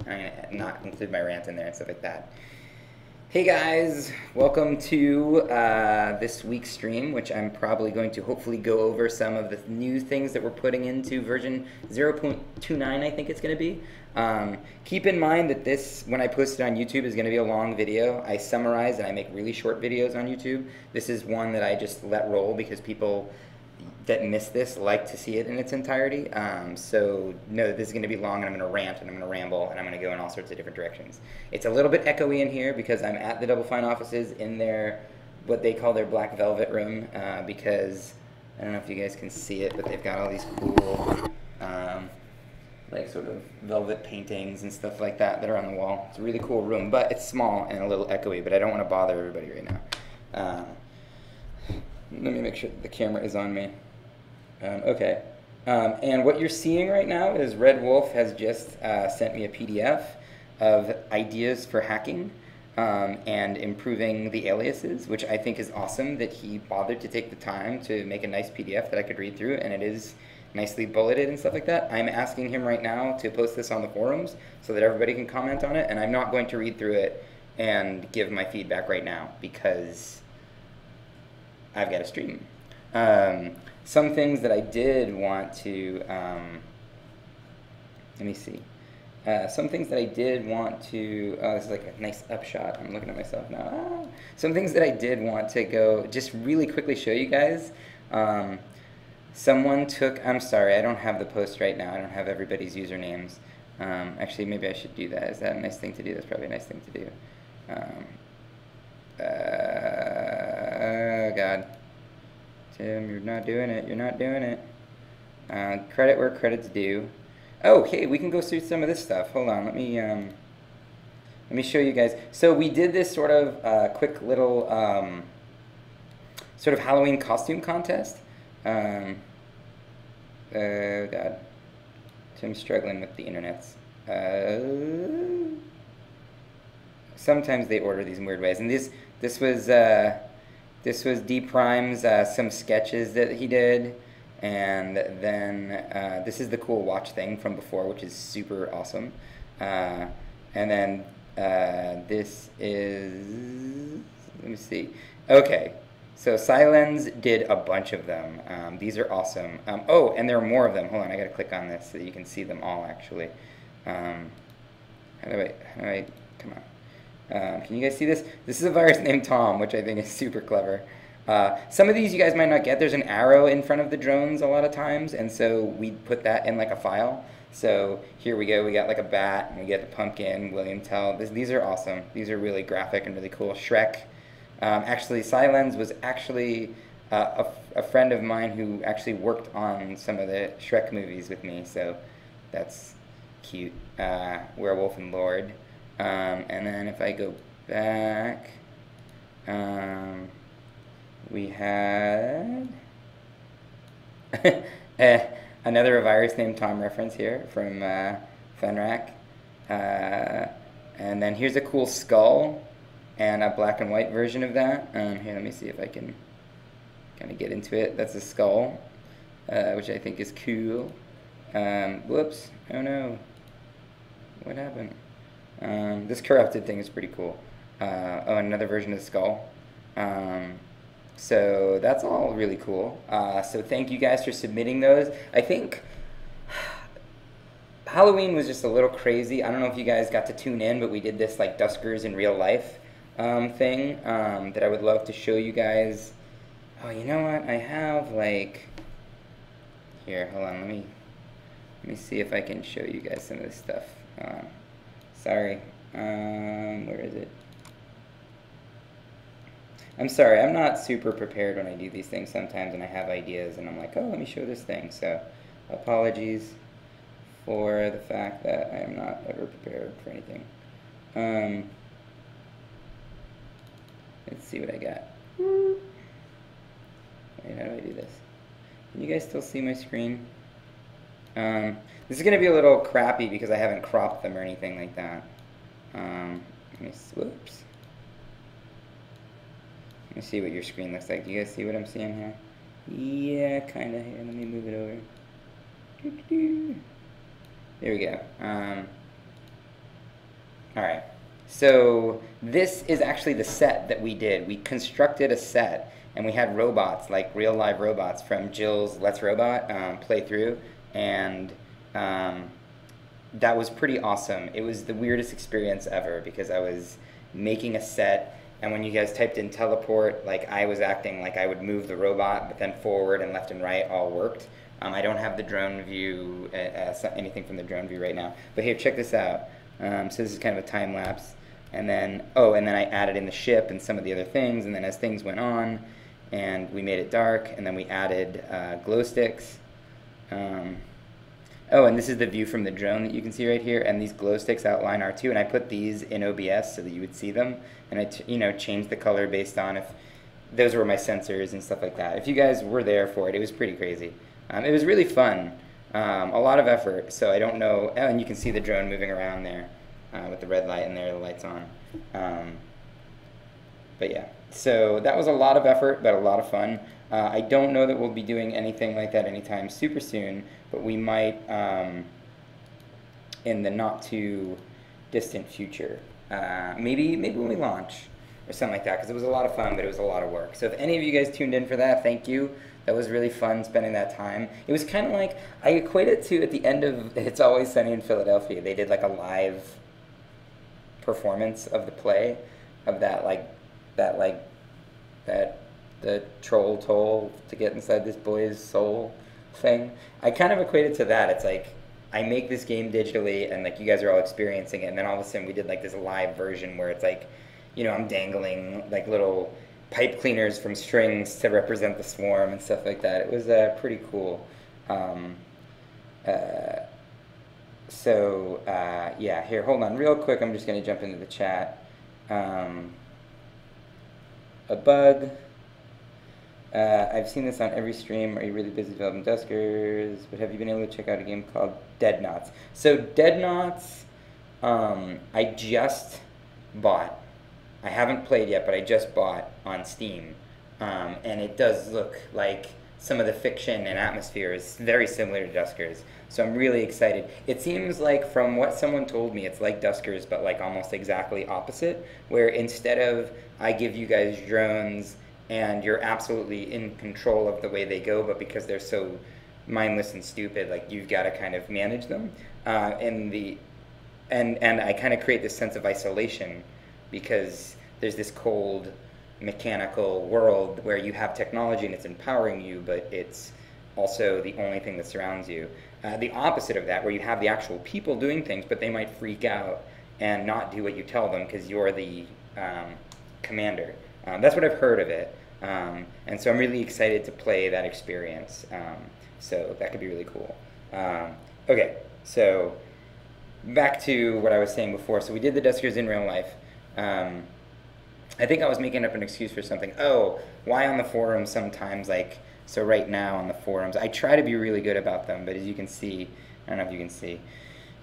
I'm going to not include my rant in there and stuff like that. Hey guys, welcome to this week's stream, which I'm probably going to hopefully go over some of the new things that we're putting into version 0.29, I think it's going to be. Keep in mind that this, when I post it on YouTube, is going to be a long video. I summarize and I make really short videos on YouTube. This is one that I just let roll because people that miss this like to see it in its entirety. So know that this is going to be long, and I'm going to rant and I'm going to ramble and I'm going to go in all sorts of different directions. It's a little bit echoey in here because I'm at the Double Fine offices in their, what they call their black velvet room, because I don't know if you guys can see it, but they've got all these cool like sort of velvet paintings and stuff like that that are on the wall. It's a really cool room, but it's small and a little echoey, but I don't want to bother everybody right now. Let me make sure that the camera is on me. Okay. And what you're seeing right now is Red Wolf has just sent me a PDF of ideas for hacking and improving the aliases, which I think is awesome that he bothered to take the time to make a nice PDF that I could read through, and it is nicely bulleted and stuff like that. I'm asking him right now to post this on the forums so that everybody can comment on it, and I'm not going to read through it and give my feedback right now because I've got a stream. Some things that I did want to, let me see. Some things that I did want to, oh, this is like a nice upshot. I'm looking at myself now. Ah. Some things that I did want to go, just really quickly show you guys. Someone took, I'm sorry, I don't have the post right now. I don't have everybody's usernames. Actually, maybe I should do that. Is that a nice thing to do? That's probably a nice thing to do. Oh, God. Tim, you're not doing it. You're not doing it. Credit where credit's due. Oh, hey, we can go through some of this stuff. Hold on, let me show you guys. So we did this sort of quick little sort of Halloween costume contest. Oh God, Tim's struggling with the internets. Sometimes they order these in weird ways, and this was D Prime's some sketches that he did, and then this is the cool watch thing from before, which is super awesome. And then this is, let me see. Okay, so Silence did a bunch of them. These are awesome. Oh, and there are more of them. Hold on, I gotta click on this so that you can see them all actually. How do I, come on. Can you guys see this? This is a virus named Tom, which I think is super clever. Some of these you guys might not get. There's an arrow in front of the drones a lot of times, and so we put that in like a file. So here we go. We got like a bat, and we get the pumpkin, William Tell. These are awesome. These are really graphic and really cool. Shrek. Actually, Silence was actually a friend of mine who actually worked on some of the Shrek movies with me, so that's cute. Werewolf and Lord. And then if I go back, we had another virus named Tom reference here from Fenrak. And then here's a cool skull and a black and white version of that. Here, let me see if I can kind of get into it. That's a skull, which I think is cool. Whoops, oh no, what happened? This corrupted thing is pretty cool. Oh, another version of the skull. So that's all really cool. So thank you guys for submitting those. I think Halloween was just a little crazy. I don't know if you guys got to tune in, but we did this like Duskers in real life thing that I would love to show you guys. Oh, you know what? I have like, here, hold on. Let me see if I can show you guys some of this stuff. Sorry, where is it? I'm sorry, I'm not super prepared when I do these things sometimes, and I have ideas, and I'm like, oh, let me show this thing. So, apologies for the fact that I am not ever prepared for anything. Let's see what I got. Wait, how do I do this? Can you guys still see my screen? This is going to be a little crappy because I haven't cropped them or anything like that. Whoops. Let me see what your screen looks like. Do you guys see what I'm seeing here? Yeah, kind of. Here, let me move it over. There we go. All right. So this is actually the set that we did. We constructed a set, and we had robots, like real live robots from Jill's Let's Robot playthrough, and that was pretty awesome. It was the weirdest experience ever because I was making a set, and when you guys typed in teleport, like I was acting like I would move the robot, but then forward and left and right all worked. I don't have the drone view, anything from the drone view right now. But here, check this out. So this is kind of a time lapse. And then, and then I added in the ship and some of the other things. And then as things went on, and we made it dark, and then we added glow sticks. And this is the view from the drone that you can see right here. And these glow sticks outline R2. And I put these in OBS so that you would see them. And I changed the color based on if those were my sensors and stuff like that. If you guys were there for it, it was pretty crazy. It was really fun, a lot of effort, so I don't know, and you can see the drone moving around there with the red light and there, the light's on. But yeah, so that was a lot of effort, but a lot of fun. I don't know that we'll be doing anything like that anytime super soon, but we might in the not too distant future. Maybe when we launch or something like that, because it was a lot of fun, but it was a lot of work. So if any of you guys tuned in for that, thank you. That was really fun spending that time. It was kind of like, I equate it to at the end of It's Always Sunny in Philadelphia. They did like a live performance of the play, of the troll toll to get inside this boy's soul thing. I kind of equate it to that. It's like, I make this game digitally and like you guys are all experiencing it, and then all of a sudden we did like this live version where it's like, I'm dangling like little pipe cleaners from strings to represent the swarm and stuff like that. It was pretty cool. Yeah, here, hold on real quick. I'm just going to jump into the chat. A bug. I've seen this on every stream. Are you really busy developing Duskers? But have you been able to check out a game called Dead Knots? So Dead Knots, I just bought. I haven't played yet, but I just bought on Steam, and it does look like some of the fiction and atmosphere is very similar to Duskers, so I'm really excited. It seems like, from what someone told me, it's like Duskers, but like almost exactly opposite, where instead of I give you guys drones and you're absolutely in control of the way they go, but because they're so mindless and stupid, like you've got to kind of manage them, and I kind of create this sense of isolation, because there's this cold mechanical world where you have technology and it's empowering you, but it's also the only thing that surrounds you. The opposite of that, where you have the actual people doing things, but they might freak out and not do what you tell them because you're the commander. That's what I've heard of it, and so I'm really excited to play that experience. So that could be really cool. Okay, so back to what I was saying before. So we did the Duskers in real life. I think I was making up an excuse for something. Oh, why on the forums sometimes, like, so right now on the forums, I try to be really good about them, but as you can see, I don't know if you can see,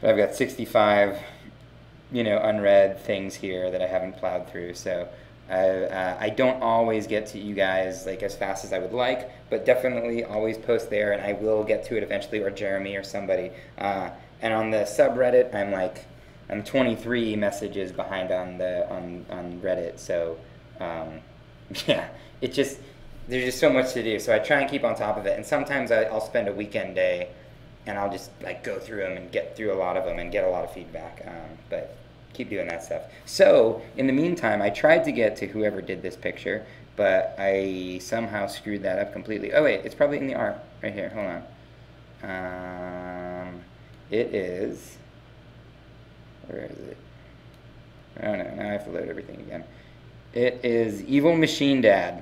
but I've got 65, unread things here that I haven't plowed through, so I don't always get to you guys, like, as fast as I would like, but definitely always post there, and I will get to it eventually, or Jeremy or somebody. And on the subreddit, I'm 23 messages behind on Reddit, so yeah, there's just so much to do. So I try and keep on top of it, and sometimes I'll spend a weekend day, and I'll just like go through them and get through a lot of them and get a lot of feedback. But keep doing that stuff. So in the meantime, I tried to get to whoever did this picture, but I somehow screwed that up completely. Oh wait, it's probably in the art right here. Hold on. It is. Where is it? Oh no, now I have to load everything again. It is Evil Machine Dad.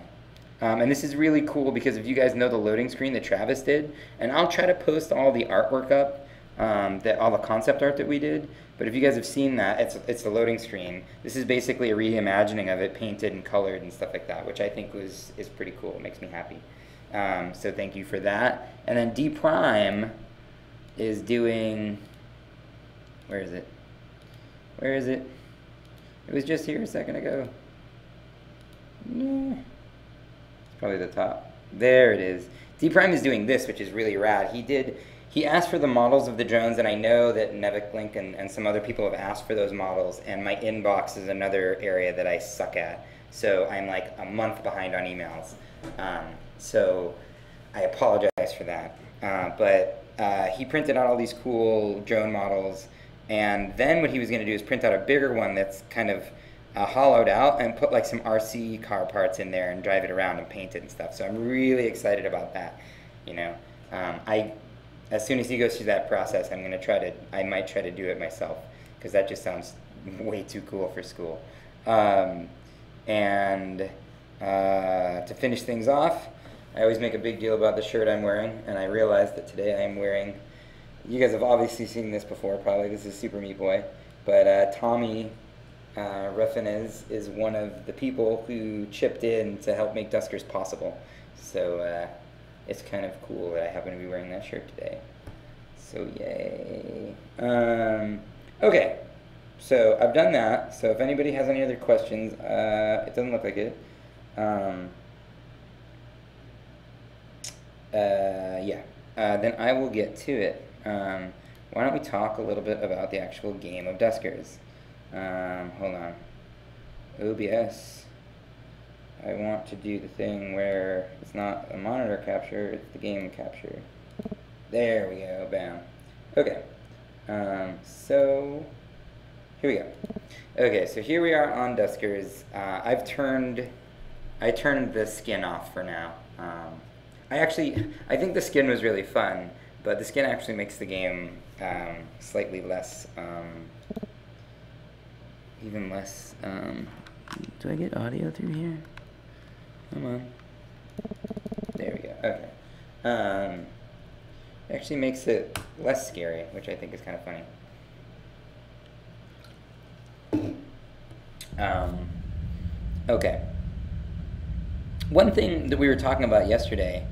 And this is really cool because if you guys know the loading screen that Travis did, and I'll try to post all the artwork up, all the concept art that we did, but if you guys have seen that, it's the loading screen. This is basically a reimagining of it, painted and colored and stuff like that, which I think is pretty cool. It makes me happy. So thank you for that. And then D Prime is doing, where is it? Where is it? It was just here a second ago. Yeah. It's probably the top. There it is. D Prime is doing this, which is really rad. he asked for the models of the drones, and I know that NevicLink and some other people have asked for those models, and my inbox is another area that I suck at. So I'm like a month behind on emails. So I apologize for that. But he printed out all these cool drone models, and then what he was going to do is print out a bigger one that's kind of hollowed out and put like some RC car parts in there and drive it around and paint it and stuff. So I'm really excited about that. You know, as soon as he goes through that process, I might try to do it myself, because that just sounds way too cool for school. And to finish things off, I always make a big deal about the shirt I'm wearing, and I realized that today I am wearing, you guys have obviously seen this before probably, this is Super Meat Boy, but Tommy Ruffinez is one of the people who chipped in to help make Duskers possible. So it's kind of cool that I happen to be wearing that shirt today. So yay. Okay, so I've done that. So if anybody has any other questions, it doesn't look like it. Then I will get to it. Why don't we talk a little bit about the actual game of Duskers? Hold on. OBS. I want to do the thing where it's not a monitor capture, it's the game capture. There we go, bam. Okay, so here we go. Okay, so here we are on Duskers. I turned the skin off for now. I think the skin was really fun, but the skin actually makes the game slightly less, even less, do I get audio through here? Come on. There we go. Okay. It actually makes it less scary, which I think is kind of funny. Okay. One thing that we were talking about yesterday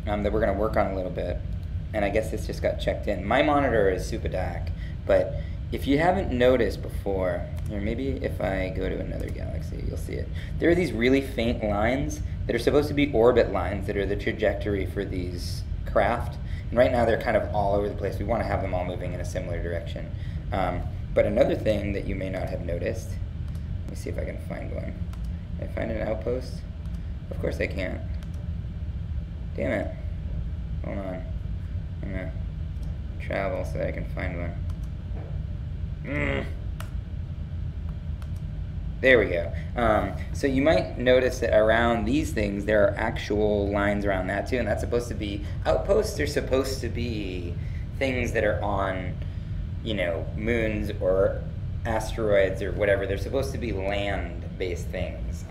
that we're going to work on a little bit, and I guess this just got checked in. My monitor is super dark, but if you haven't noticed before, or maybe if I go to another galaxy, you'll see it. There are these really faint lines that are supposed to be orbit lines that are the trajectory for these craft. And right now they're kind of all over the place. We want to have them all moving in a similar direction. But another thing that you may not have noticed, let me see if I can find one. Can I find an outpost? Of course I can't. Damn it. Hold on. I'm going to travel so that I can find one. There we go. So you might notice that around these things there are actual lines around that too, and that's supposed to be outposts. Are supposed to be things that are on, you know, moons or asteroids or whatever. They're supposed to be land-based things,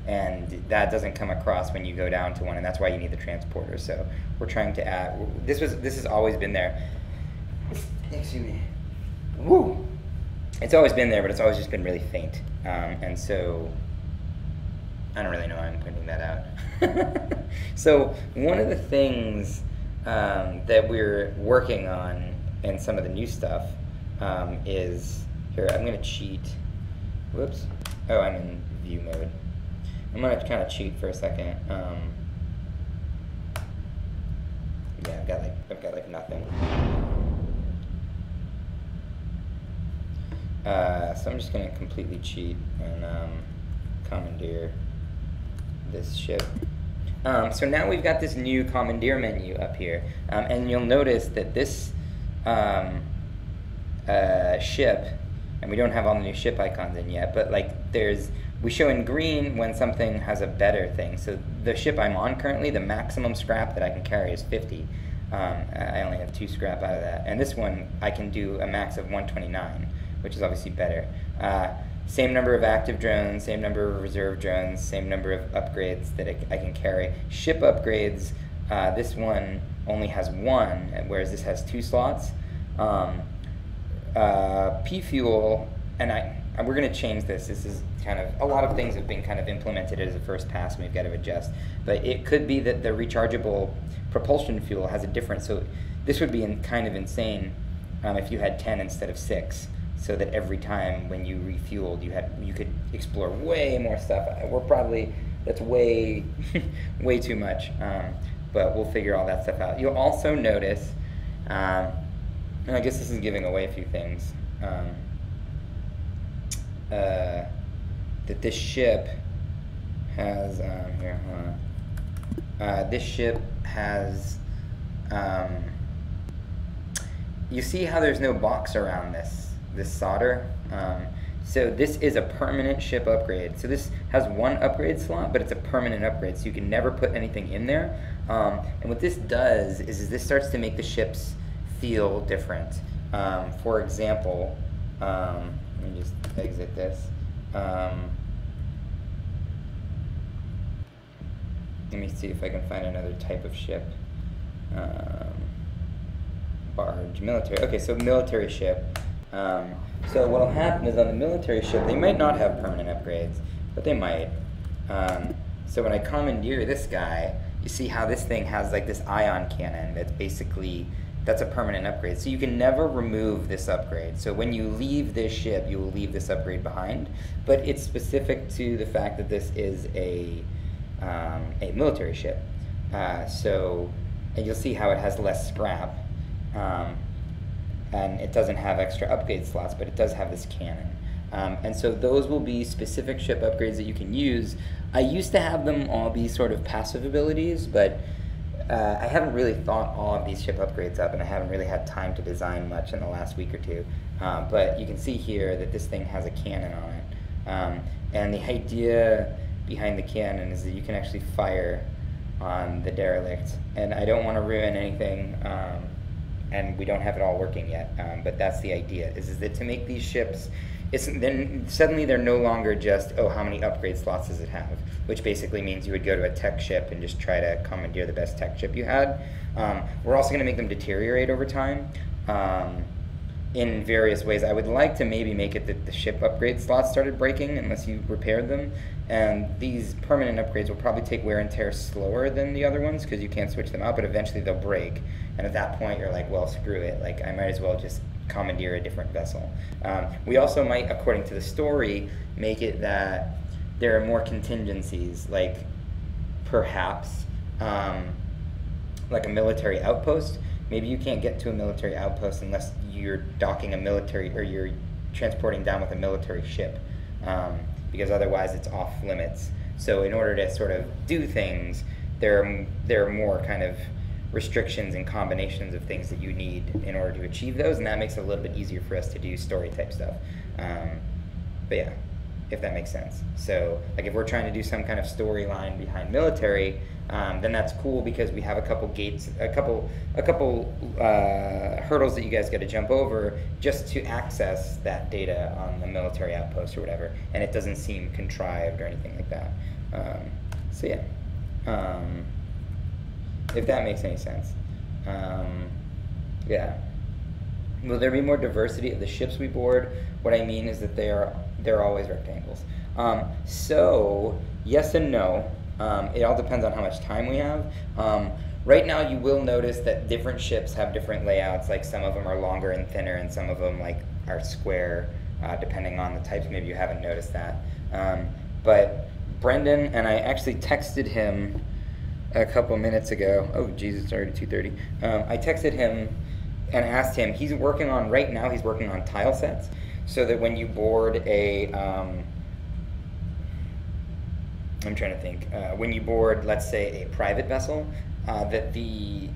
and that doesn't come across when you go down to one, and that's why you need the transporter. So we're trying to add. This has always been there. Excuse me. Woo! It's always been there, but it's always just been really faint. And so, I don't really know why I'm pointing that out. So, one of the things that we're working on in some of the new stuff is, here, I'm going to cheat. Whoops. Oh, I'm in view mode. I'm going to kind of cheat for a second. Yeah, I've got like nothing. So I'm just going to completely cheat and commandeer this ship. So now we've got this new commandeer menu up here, and you'll notice that this ship, and we don't have all the new ship icons in yet, but like we show in green when something has a better thing. So the ship I'm on currently, the maximum scrap that I can carry is 50. I only have 2 scrap out of that, and this one I can do a max of 129. Which is obviously better. Same number of active drones, same number of reserve drones, same number of upgrades that I can carry. Ship upgrades, this one only has 1, whereas this has 2 slots. P-fuel, and we're going to change this. This is kind of, a lot of things have been kind of implemented as a first pass, and we've got to adjust. But it could be that the rechargeable propulsion fuel has a difference. So this would be kind of insane if you had 10 instead of 6. So that every time when you refueled, you could explore way more stuff. That's way way too much. But we'll figure all that stuff out. You'll also notice And I guess this is giving away a few things. That this ship has, here, hold on. This ship has, you see how there's no box around this solder? So this is a permanent ship upgrade. So this has one upgrade slot, but it's a permanent upgrade, so you can never put anything in there. And what this does is this starts to make the ships feel different. For example, let me just exit this. Let me see if I can find another type of ship. Barge, military. Okay, so military ship. So what will happen is on the military ship, they might not have permanent upgrades, but they might. So when I commandeer this guy, you see how this thing has like this ion cannon that's basically, that's a permanent upgrade. So you can never remove this upgrade. So when you leave this ship, you will leave this upgrade behind, but it's specific to the fact that this is a military ship. And you'll see how it has less scrap. And it doesn't have extra upgrade slots, but it does have this cannon. And so those will be specific ship upgrades that you can use. I used to have them all be sort of passive abilities, but I haven't really thought all of these ship upgrades up, and I haven't really had time to design much in the last week or two. But you can see here that this thing has a cannon on it. And the idea behind the cannon is that you can actually fire on the derelict. And I don't want to ruin anything, and we don't have it all working yet, but that's the idea, is that to make these ships, then suddenly they're no longer just, oh, how many upgrade slots does it have? Which basically means you would go to a tech ship and just try to commandeer the best tech ship you had. We're also going to make them deteriorate over time in various ways. I would like to maybe make it that the ship upgrade slots started breaking unless you repaired them. And these permanent upgrades will probably take wear and tear slower than the other ones because you can't switch them out, but eventually they'll break. And at that point, you're like, well, screw it. Like, I might as well just commandeer a different vessel. We also might, according to the story, make it that there are more contingencies, like perhaps like a military outpost. Maybe you can't get to a military outpost unless you're docking a military, or you're transporting down with a military ship, because otherwise it's off limits. So in order to sort of do things, there are more kind of restrictions and combinations of things that you need in order to achieve those, and that makes it a little bit easier for us to do story type stuff. But yeah, if that makes sense. So like if we're trying to do some kind of storyline behind military, then that's cool because we have a couple gates, a couple hurdles that you guys got to jump over just to access that data on the military outpost or whatever, and it doesn't seem contrived or anything like that. So yeah, if that makes any sense. Yeah. Will there be more diversity of the ships we board? What I mean is that they're always rectangles. So yes and no. It all depends on how much time we have. Right now you will notice that different ships have different layouts, like some of them are longer and thinner and some of them like are square, depending on the types. Maybe you haven't noticed that. But Brendan, and I actually texted him a couple minutes ago. Oh Jesus, it's already 2:30. I texted him and asked him, he's working on, right now he's working on tile sets, so that when you board a, I'm trying to think, when you board, let's say, a private vessel, that the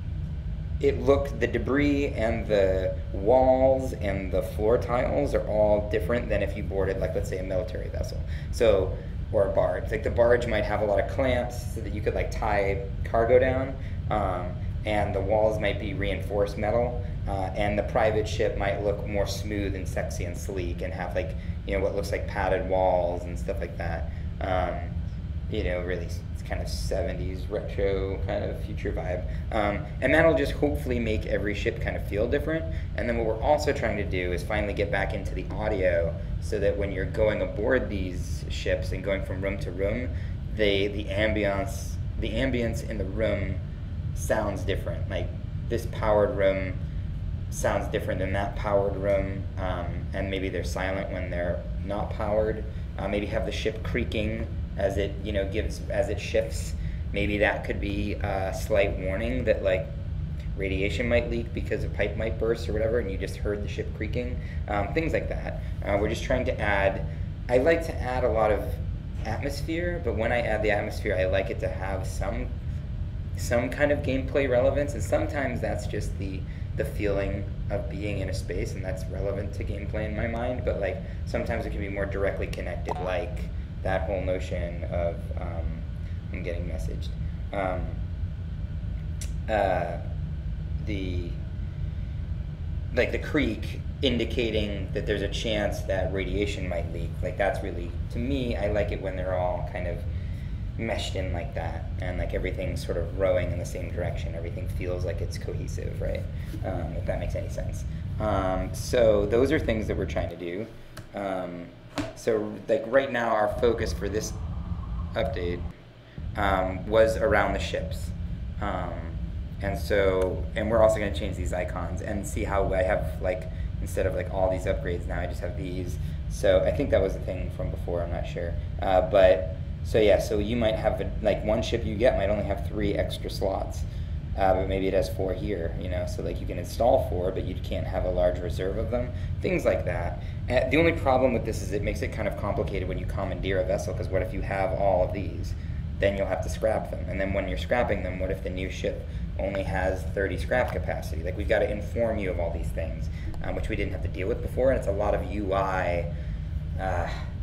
debris and the walls and the floor tiles are all different than if you boarded, like, let's say, a military vessel. So, or a barge. Like the barge might have a lot of clamps so that you could like tie cargo down, and the walls might be reinforced metal, and the private ship might look more smooth and sexy and sleek and have like, you know, what looks like padded walls and stuff like that. You know, really kind of 70s retro kind of future vibe. And that'll just hopefully make every ship kind of feel different. And then what we're also trying to do is finally get back into the audio so that when you're going aboard these ships and going from room to room, the ambience in the room sounds different. Like this powered room sounds different than that powered room, and maybe they're silent when they're not powered. Maybe have the ship creaking as it, as it shifts. Maybe that could be a slight warning that like radiation might leak because a pipe might burst or whatever, and you just heard the ship creaking, things like that. We're just trying to add, I like to add a lot of atmosphere, but when I add the atmosphere, I like it to have some kind of gameplay relevance, and sometimes that's just the feeling of being in a space, and that's relevant to gameplay in my mind, but like sometimes it can be more directly connected, like that whole notion of, I'm getting messaged, the creek indicating that there's a chance that radiation might leak. Like that's really, to me, I like it when they're all kind of meshed in like that, and like everything's sort of rowing in the same direction. Everything feels like it's cohesive, right? If that makes any sense. So those are things that we're trying to do. So like right now, our focus for this update was around the ships. And we're also going to change these icons and see how I have, like, instead of like all these upgrades, now I just have these. So I think that was the thing from before, I'm not sure. So yeah, so you might have, like, one ship you get might only have 3 extra slots, but maybe it has 4 here, you know, so like you can install 4, but you can't have a large reserve of them, things like that. The only problem with this is it makes it kind of complicated when you commandeer a vessel, because what if you have all of these? Then you'll have to scrap them, and then when you're scrapping them, what if the new ship only has 30 scrap capacity? Like, we've got to inform you of all these things, which we didn't have to deal with before, and it's a lot of UI,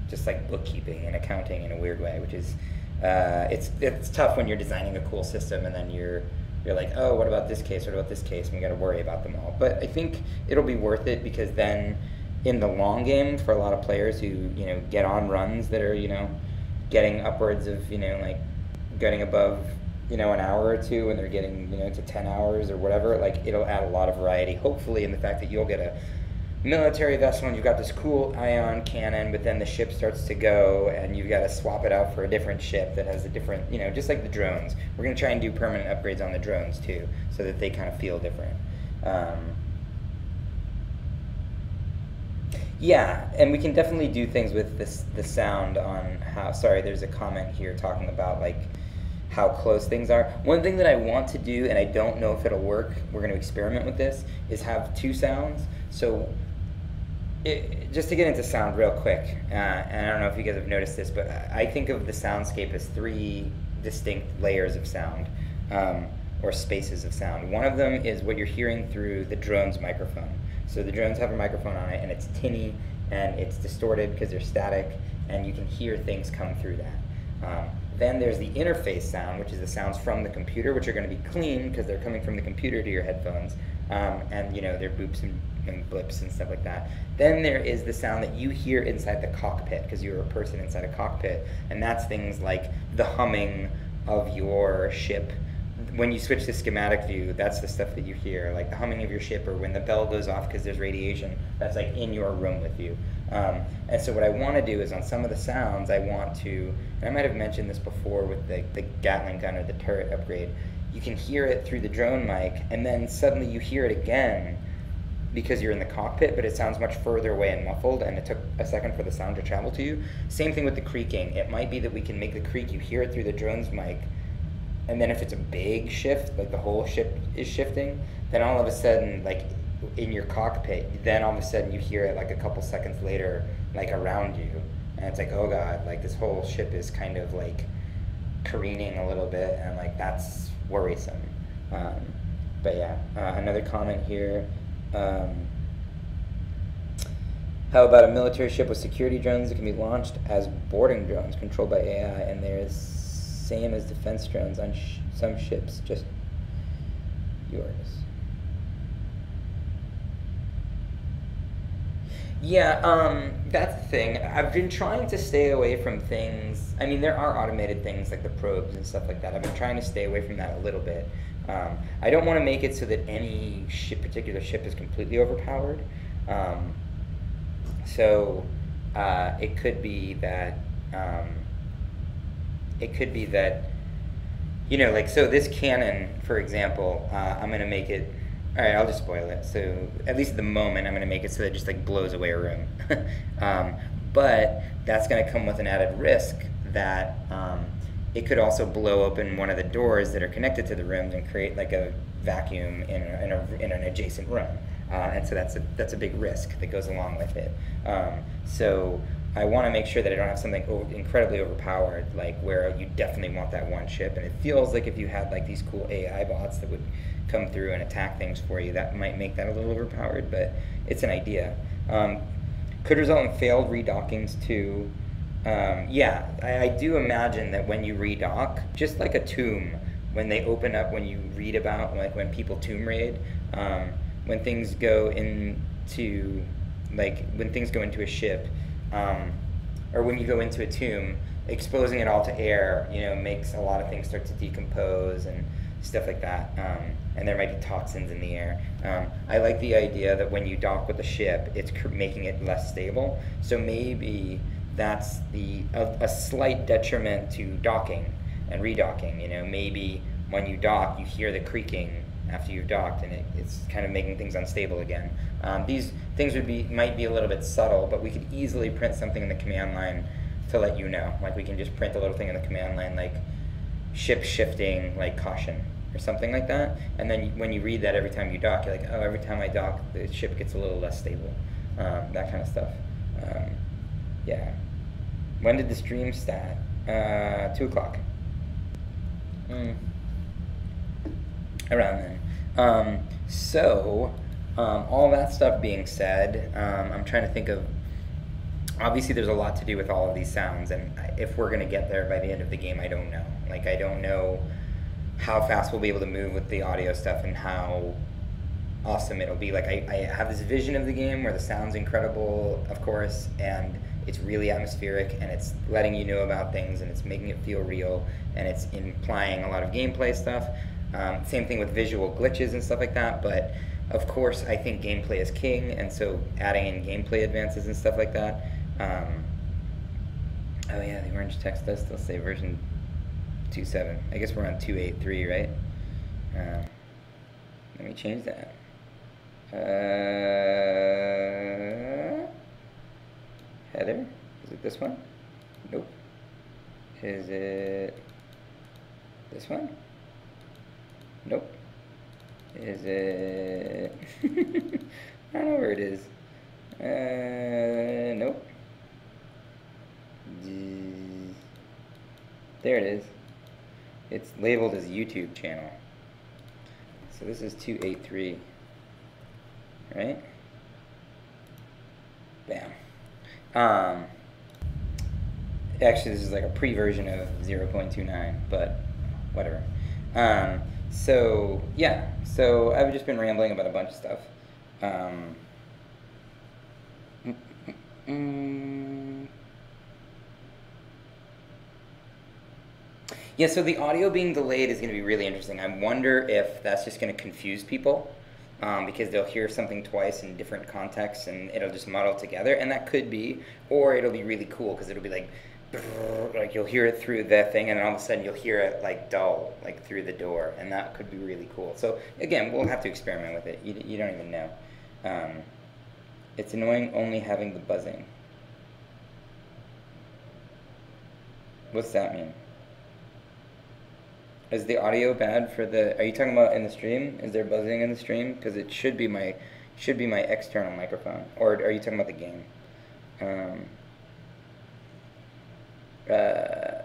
just like bookkeeping and accounting in a weird way, which is, it's tough when you're designing a cool system and then you're like, oh, what about this case, what about this case, and we got to worry about them all. But I think it'll be worth it, because then in the long game, for a lot of players who, you know, get on runs that are, you know, getting upwards of, you know, like getting above, you know, an hour or 2, and they're getting, you know, to 10 hours or whatever, like it'll add a lot of variety, hopefully, in the fact that you'll get a military vessel and you've got this cool ion cannon, but then the ship starts to go and you've got to swap it out for a different ship that has a different, you know, just like the drones. We're going to try and do permanent upgrades on the drones too, so that they kind of feel different. Yeah, and we can definitely do things with the sound on how, sorry, there's a comment here talking about like how close things are. One thing that I want to do, and I don't know if it'll work, we're going to experiment with this, is have 2 sounds. So just to get into sound real quick, and I don't know if you guys have noticed this, but I think of the soundscape as 3 distinct layers of sound, or spaces of sound. One of them is what you're hearing through the drone's microphone. So the drones have a microphone on it, and it's tinny, and it's distorted because they're static, and you can hear things come through that. Then there's the interface sound, which is the sounds from the computer, which are going to be clean because they're coming from the computer to your headphones, and you know, they're boops and blips and stuff like that. Then there is the sound that you hear inside the cockpit, because you're a person inside a cockpit, and that's things like the humming of your ship. When you switch to schematic view, that's the stuff that you hear, like the humming of your ship, or when the bell goes off because there's radiation, that's like in your room with you. And so what I want to do is, on some of the sounds, I want to, and I might have mentioned this before with the Gatling gun or the turret upgrade, you can hear it through the drone mic, and then suddenly you hear it again because you're in the cockpit, but it sounds much further away and muffled, and it took a second for the sound to travel to you. Same thing with the creaking. It might be that we can make the creak, you hear it through the drone's mic, and then if it's a big shift, like the whole ship is shifting, then all of a sudden, like in your cockpit, then all of a sudden you hear it like a couple seconds later, like around you. And it's like, oh God, like this whole ship is kind of like careening a little bit, and like that's worrisome. But yeah, another comment here. How about a military ship with security drones that can be launched as boarding drones controlled by AI, and they're same as defense drones on some ships, just yours? Yeah, that's the thing. I've been trying to stay away from things. I mean, there are automated things like the probes and stuff like that. I've been trying to stay away from that a little bit. I don't want to make it so that any particular ship is completely overpowered. So it could be that, you know, like, so this cannon, for example, I'm going to make it, all right, I'll just spoil it. So at least at the moment, I'm going to make it so that it just like blows away a room. But that's going to come with an added risk that it could also blow open one of the doors that are connected to the rooms and create like a vacuum in an adjacent room. And so that's a big risk that goes along with it. So I want to make sure that I don't have something incredibly overpowered, like where you definitely want that one ship. And it feels like if you had like these cool AI bots that would come through and attack things for you, that might make that a little overpowered, but it's an idea. Could result in failed redockings too. Yeah, I do imagine that when you redock, just like a tomb, when they open up, when you read about, like when people tomb raid, when things go into, like when things go into a ship, or when you go into a tomb, exposing it all to air, you know, makes a lot of things start to decompose and stuff like that. And there might be toxins in the air. I like the idea that when you dock with a ship, it's making it less stable. So maybe that's a slight detriment to docking and redocking. You know, maybe when you dock, you hear the creaking after you've docked, and it's kind of making things unstable again. These things might be a little bit subtle, but we could easily print something in the command line to let you know. Like we can just print a little thing in the command line, like ship shifting, like caution, or something like that. And then when you read that every time you dock, you're like, oh, every time I dock, the ship gets a little less stable. That kind of stuff. Yeah. When did the stream start? 2 o'clock. Around then. All that stuff being said, I'm trying to think of, obviously there's a lot to do with all of these sounds, and if we're going to get there by the end of the game, I don't know. Like, I don't know how fast we'll be able to move with the audio stuff and how awesome it'll be. Like, I have this vision of the game where the sound's incredible, of course, and it's really atmospheric, and it's letting you know about things, and it's making it feel real, and it's implying a lot of gameplay stuff. Same thing with visual glitches and stuff like that, but of course I think gameplay is king, and so adding in gameplay advances and stuff like that. Oh yeah, the orange text does still say version 2.7. I guess we're on 2.8.3, right? Let me change that. Header? Is it this one? Nope. Is it this one? Nope. Is it? I don't know where it is. Nope. There it is. It's labeled as YouTube channel. So this is 2.8.3, right? Bam. Actually, this is like a pre-version of 0.29, but whatever. So yeah, so I've just been rambling about a bunch of stuff. Yeah, so the audio being delayed is going to be really interesting. I wonder if that's just going to confuse people, because they'll hear something twice in different contexts and it'll just muddle together, and that could be, or it'll be really cool because it'll be like you'll hear it through that thing, and then all of a sudden you'll hear it like dull, like through the door, and that could be really cool. So again, we'll have to experiment with it. You don't even know. It's annoying only having the buzzing. What's that mean? Is the audio bad for the? Are you talking about in the stream? Is there buzzing in the stream? Because it should be my external microphone. Or are you talking about the game?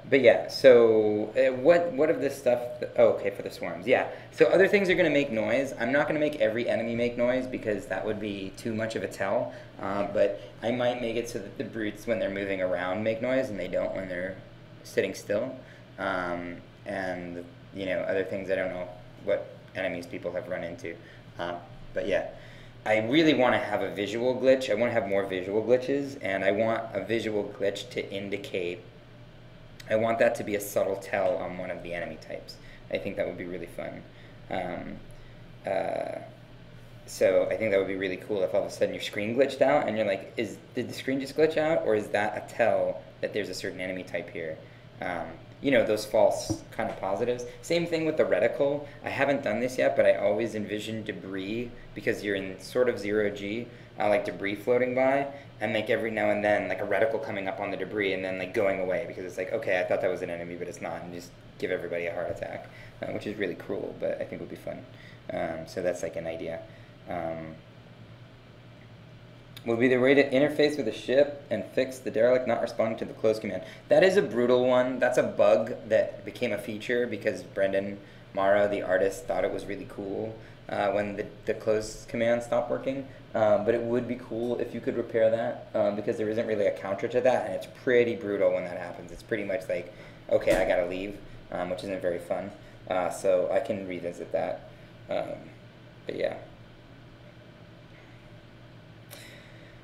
But yeah, so what of this stuff? Oh, okay, for the swarms, yeah. So other things are going to make noise. I'm not going to make every enemy make noise because that would be too much of a tell. But I might make it so that the brutes, when they're moving around, make noise, and they don't when they're sitting still. And you know, other things I don't know what enemies people have run into. But yeah, I really want to have a visual glitch. I want to have more visual glitches, and I want a visual glitch to indicate. I want that to be a subtle tell on one of the enemy types. I think that would be really fun. So I think that would be really cool if all of a sudden your screen glitched out and you're like, did the screen just glitch out, or is that a tell that there's a certain enemy type here? You know, those false kind of positives. Same thing with the reticle. I haven't done this yet, but I always envision debris, because you're in sort of 0G, like debris floating by, and like every now and then like a reticle coming up on the debris and then like going away because it's like, okay, I thought that was an enemy, but it's not, and just give everybody a heart attack, which is really cruel, but I think would be fun. So that's like an idea. Will be the way to interface with a ship and fix the derelict not responding to the close command. That is a brutal one. That's a bug that became a feature because Brendan Mara, the artist, thought it was really cool when the close command stopped working. But it would be cool if you could repair that because there isn't really a counter to that, and it's pretty brutal when that happens. It's pretty much like, okay, I gotta leave, which isn't very fun. So I can revisit that. But yeah.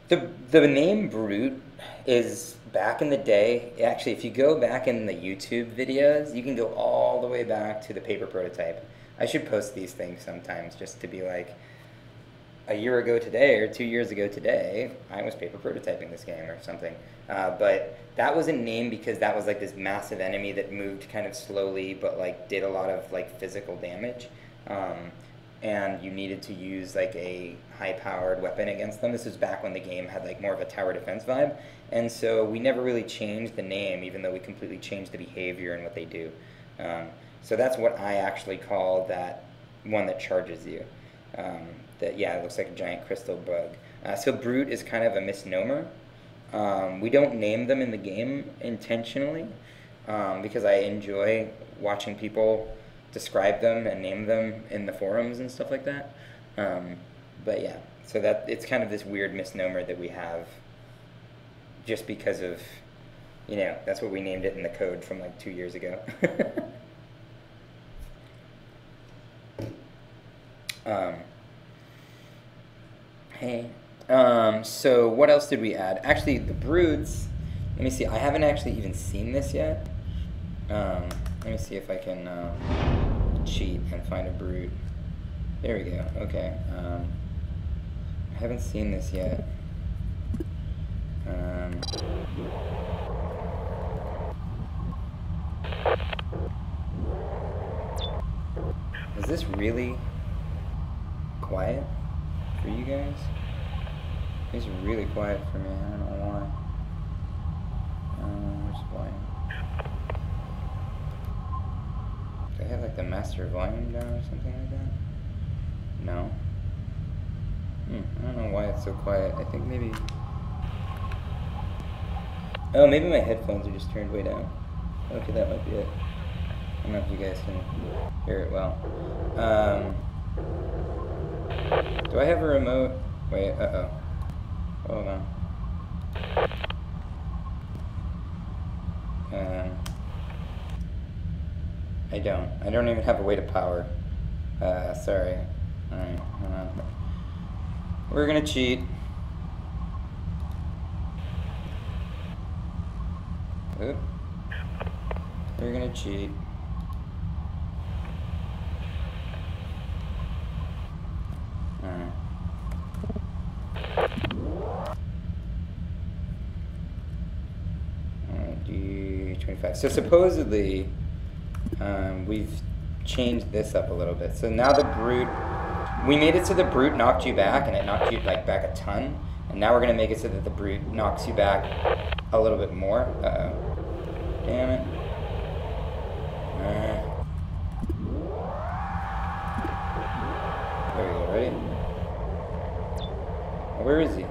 The name Brute is back in the day. Actually, if you go back in the YouTube videos, you can go all the way back to the paper prototype. I should post these things sometimes just to be like, a year ago today or 2 years ago today, I was paper prototyping this game or something. But that was a name because that was like this massive enemy that moved kind of slowly but like did a lot of like physical damage. And you needed to use like a high-powered weapon against them. This was back when the game had like more of a tower defense vibe, and so we never really changed the name, even though we completely changed the behavior and what they do. So that's what I actually call that one that charges you. That yeah, it looks like a giant crystal bug. So Brute is kind of a misnomer. We don't name them in the game intentionally because I enjoy watching people describe them and name them in the forums and stuff like that. But yeah, so that it's kind of this weird misnomer that we have just because of, you know, that's what we named it in the code from like 2 years ago. Hey, so what else did we add? Actually, the broods, let me see, I haven't actually even seen this yet. Let me see if I can cheat and find a brood. There we go. Okay. I haven't seen this yet. Is this really quiet for you guys? It's really quiet for me. I don't know why. Where's volume? Do I have like the master volume down or something like that? No. I don't know why it's so quiet. I think maybe... Oh, maybe my headphones are just turned way down. Okay, that might be it. I don't know if you guys can hear it well. Do I have a remote? Wait, uh-oh. Hold on. I don't. I don't even have a way to power. Sorry. Alright, hold on. We're gonna cheat. Oop. We're gonna cheat. Alright. D25. So supposedly, we've changed this up a little bit. So now the brute, we made it so the brute knocked you back, and it knocked you like back a ton. And now we're gonna make it so that the brute knocks you back a little bit more. Uh-oh. Damn it. There we go, ready? Oh, where is he? I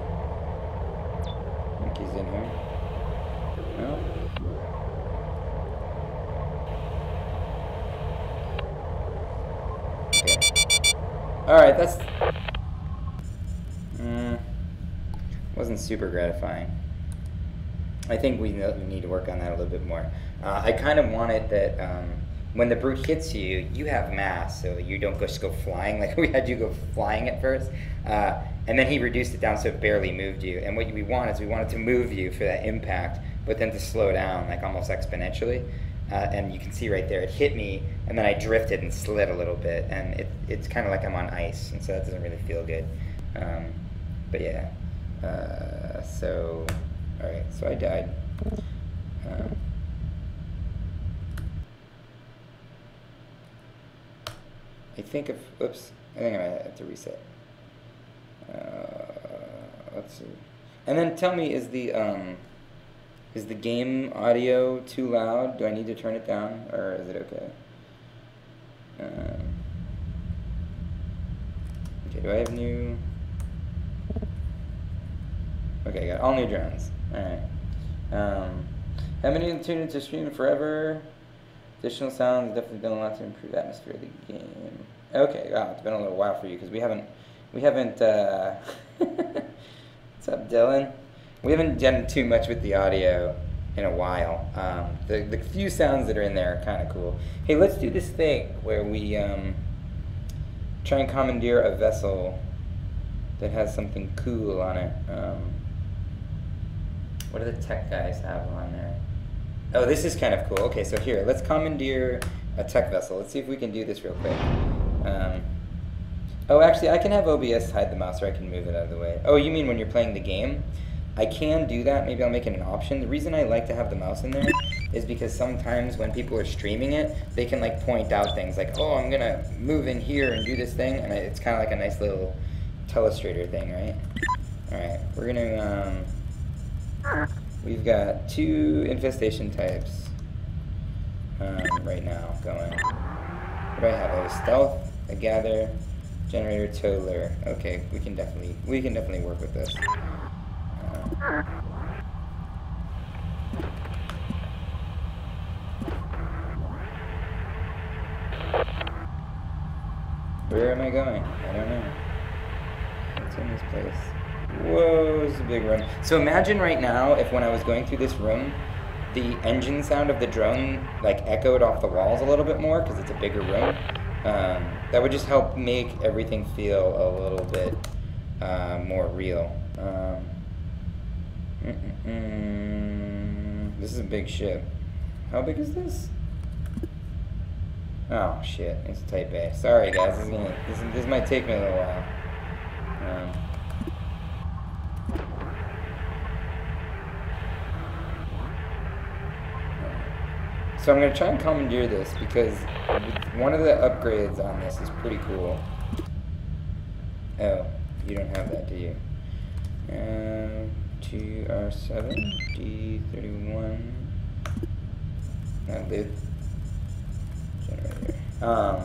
think he's in here. No? Okay. Alright, that's... wasn't super gratifying. I think we need to work on that a little bit more. I kind of wanted that when the brute hits you, you have mass, so you don't just go flying. Like we had you go flying at first, and then he reduced it down so it barely moved you. And what we want is we wanted to move you for that impact, but then to slow down like almost exponentially. And you can see right there, it hit me, and then I drifted and slid a little bit, and it's kind of like I'm on ice, and so that doesn't really feel good. But yeah, so... Alright, so I died. I think I think I might have to reset. let's see. And then tell me, is the game audio too loud? Do I need to turn it down, or is it okay? Okay, do I have new? Okay, got all new drones. Alright. Haven't been tuned into stream forever. Additional sounds definitely done a lot to improve the atmosphere of the game. Okay, wow, it's been a little while for you because we haven't what's up, Dylan? We haven't done too much with the audio in a while. The few sounds that are in there are kind of cool. Hey, let's do this thing where we try and commandeer a vessel that has something cool on it. What do the tech guys have on there? Oh, this is kind of cool. Okay, so here, let's commandeer a tech vessel. Let's see if we can do this real quick. Oh, actually, I can have OBS hide the mouse, or I can move it out of the way. Oh, you mean when you're playing the game? I can do that. Maybe I'll make it an option. The reason I like to have the mouse in there is because sometimes when people are streaming it, they can like point out things like, oh, I'm gonna move in here and do this thing, and it's kind of like a nice little telestrator thing, right? All right, we're gonna we've got 2 infestation types right now going. What do I have? I have a stealth, a gather, generator, toddler. Okay, we can definitely work with this. Where am I going? I don't know. What's in this place? Whoa, this is a big room. So imagine right now if when I was going through this room, the engine sound of the drone like echoed off the walls a little bit more because it's a bigger room. That would just help make everything feel a little bit more real. This is a big ship. How big is this? Oh shit, it's a tight bay. Sorry guys, this might take me a little while. So I'm gonna try and commandeer this because one of the upgrades on this is pretty cool. Oh, you don't have that, do you? 2R7, D31. Lid generator. Oh,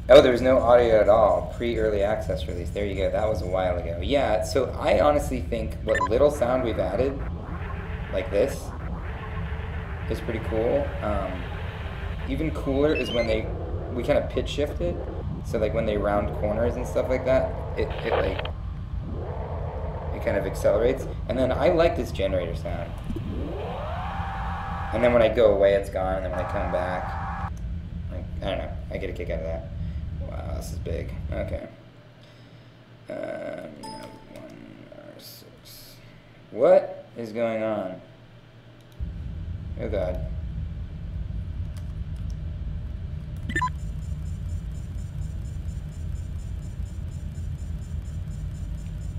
there's no audio at all. Pre-early access release. There you go. That was a while ago. Yeah. So I honestly think what little sound we've added, like this, is pretty cool. Even cooler is when we kind of pitch shift it. So like when they round corners and stuff like that, it kind of accelerates. And then I like this generator sound. And then when I go away, it's gone. And then when I come back, like, I don't know. I get a kick out of that. Wow, this is big. Okay. 1R6. What is going on? Oh God.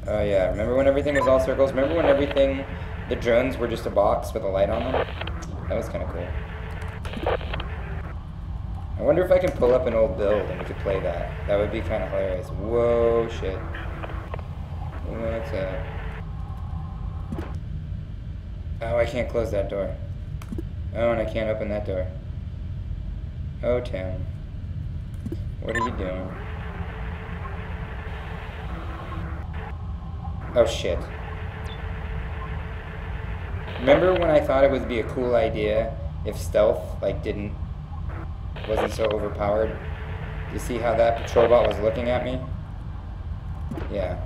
Oh yeah, remember when everything was all circles? Remember when the drones were just a box with a light on them? That was kind of cool. I wonder if I can pull up an old build and we could play that. That would be kind of hilarious. Whoa, shit. What's up? Oh, I can't close that door. Oh, and I can't open that door. Oh, town. What are you doing? Oh, shit. Remember when I thought it would be a cool idea if stealth, like, wasn't so overpowered? You see how that patrol bot was looking at me? Yeah.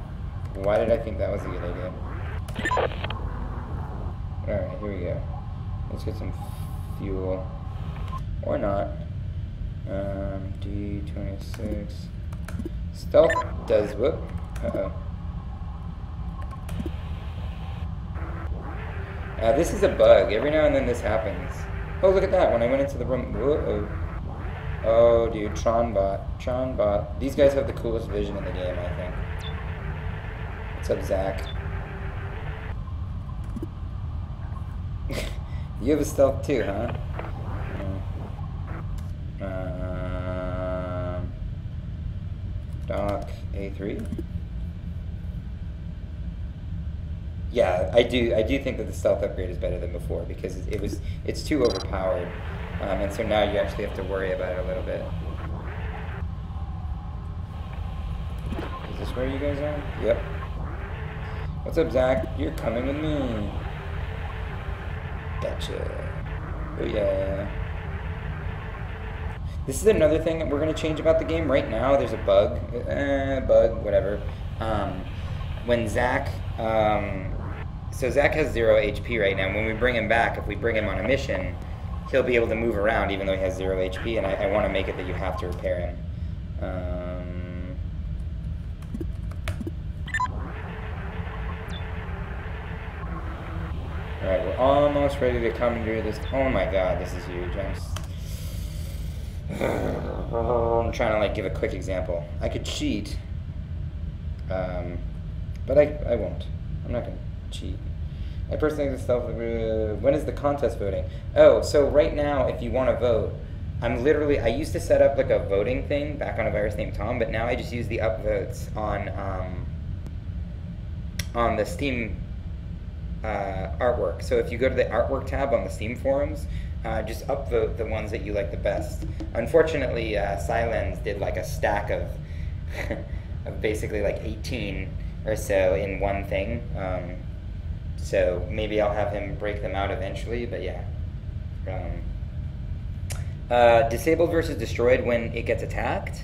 Why did I think that was a good idea? Alright, here we go. Let's get some fuel. Or not. D26. Stealth does, whoop. Uh-oh. This is a bug. Every now and then this happens. Oh, look at that. When I went into the room. Whoa. Oh, dude. Tronbot. These guys have the coolest vision in the game, I think. What's up, Zach? You have a stealth too, huh? Dock A3. Yeah, I do think that the stealth upgrade is better than before because it's too overpowered, and so now you actually have to worry about it a little bit. Is this where you guys are? Yep. What's up, Zach? You're coming with me. Gotcha. Oh yeah. This is another thing that we're gonna change about the game. Right now, there's a bug, whatever. When Zach, so Zach has 0 HP right now. When we bring him back, if we bring him on a mission, he'll be able to move around even though he has 0 HP, and I want to make it that you have to repair him. Alright, we're almost ready to commandeer this. Oh my god, this is huge. I'm trying to like give a quick example. I could cheat, but I won't. I'm not going to cheat. I personally think when is the contest voting? Oh, so right now, if you want to vote, I used to set up like a voting thing back on a virus named Tom, but now I just use the upvotes on the Steam artwork. So if you go to the artwork tab on the Steam forums, just upvote the ones that you like the best. Unfortunately, Silence did like a stack of, of basically like 18 or so in one thing. So maybe I'll have him break them out eventually, but yeah. Disabled versus destroyed when it gets attacked.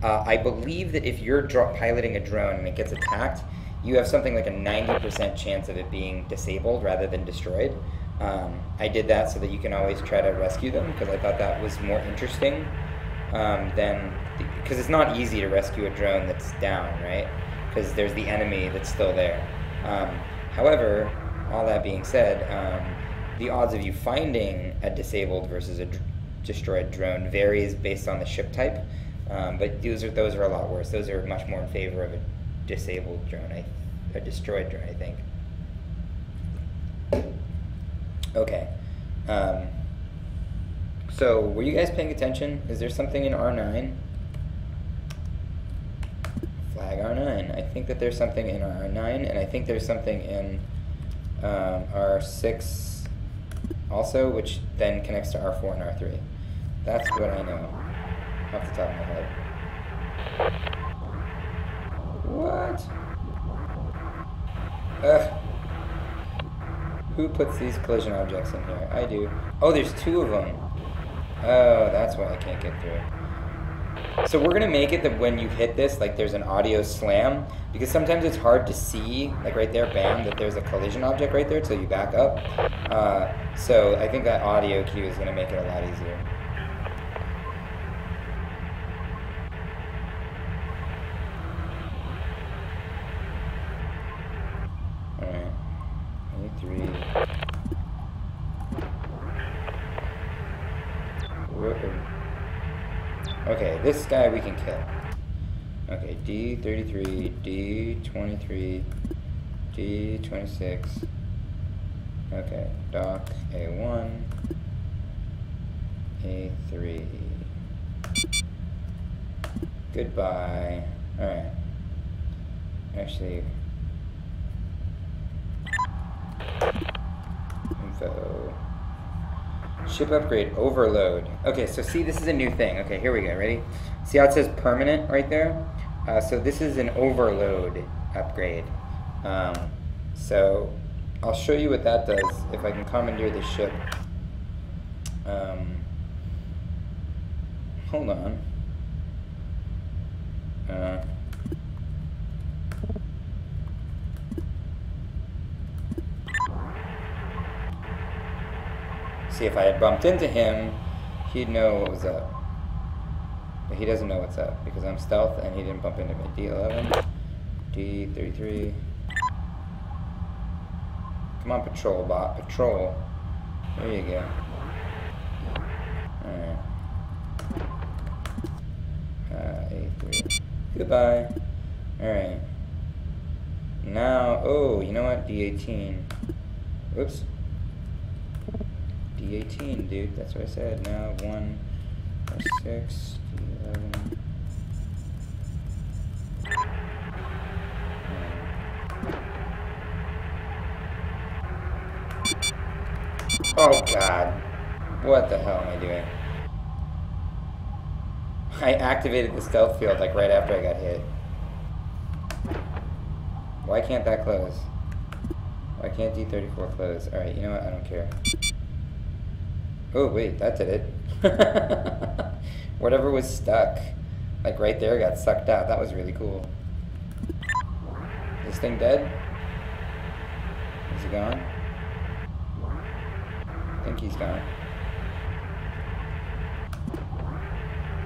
I believe that if you're piloting a drone and it gets attacked, you have something like a 90% chance of it being disabled rather than destroyed. I did that so that you can always try to rescue them because I thought that was more interesting because it's not easy to rescue a drone that's down, right? Because there's the enemy that's still there. However, all that being said, the odds of you finding a disabled versus a destroyed drone varies based on the ship type, but those are a lot worse. Those are much more in favor of a disabled drone, a destroyed drone, I think. Okay. So, were you guys paying attention? Is there something in R9? Flag R9. I think that there's something in R9, and I think there's something in R6 also, which then connects to R4 and R3. That's what I know off the top of my head. What? Ugh. Who puts these collision objects in here? I do. Oh, there's 2 of them. Oh, that's why I can't get through. So we're gonna make it that when you hit this, like there's an audio slam, because sometimes it's hard to see, like right there, bam, that there's a collision object right there till you back up. So I think that audio cue is gonna make it a lot easier. Alright. 3. Okay, this guy we can kill. Okay, D33, D23, D26. Okay, dock A1, A3. Goodbye. Alright. Actually, info. Ship upgrade, overload. Okay, so see, this is a new thing. Okay, here we go, ready? See how it says permanent right there? So this is an overload upgrade. So I'll show you what that does if I can commandeer the ship. Hold on. See, if I had bumped into him, he'd know what was up. But he doesn't know what's up because I'm stealth and he didn't bump into me. D11, D33. Come on, patrol bot, patrol. There you go. Alright. A3. Goodbye. Alright. Now, oh, you know what? D18. Whoops. D18, dude. That's what I said. Now 1 or 6, D11. Oh god. What the hell am I doing? I activated the stealth field like right after I got hit. Why can't that close? Why can't D34 close? Alright, you know what? I don't care. Oh, wait, that did it. Whatever was stuck, like right there, got sucked out. That was really cool. Is this thing dead? Is he gone? I think he's gone.